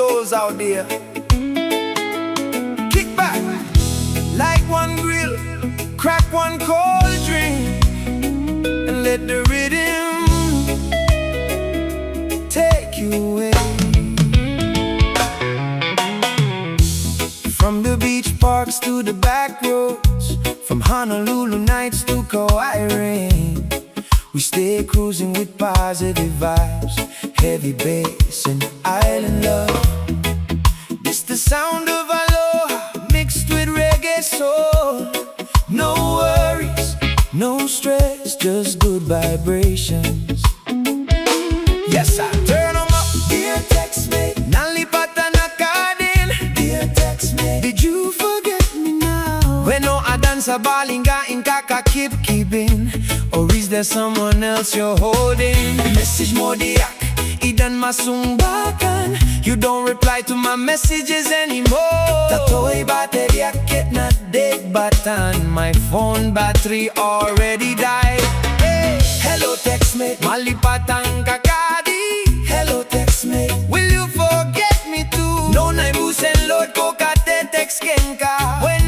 souls out there. Kick back, light one grill, crack one cold drink, and let the rhythm take you away. From the beach parks to the back roads, from Honolulu nights to Kauai rain, we stay cruising with positive vibes, heavy bass and island love. It's the sound of aloha mixed with reggae soul. No worries, no stress, just good vibrations. Yes, I turn 'em up, dear Textmate. Nalipata na kadin, dear Textmate. Did you forget me now? When no I dance a balinga in kaka keeping, or is there someone else you're holding? Message mo diak, idan masumbakan. You don't reply to my messages anymore. Tatoy baterya ket na dead button. My phone battery already died. Hey, hello Textmate, malipatang kakadi. Hello Textmate, will you forget me too? No na busen load ko kate text kenka. When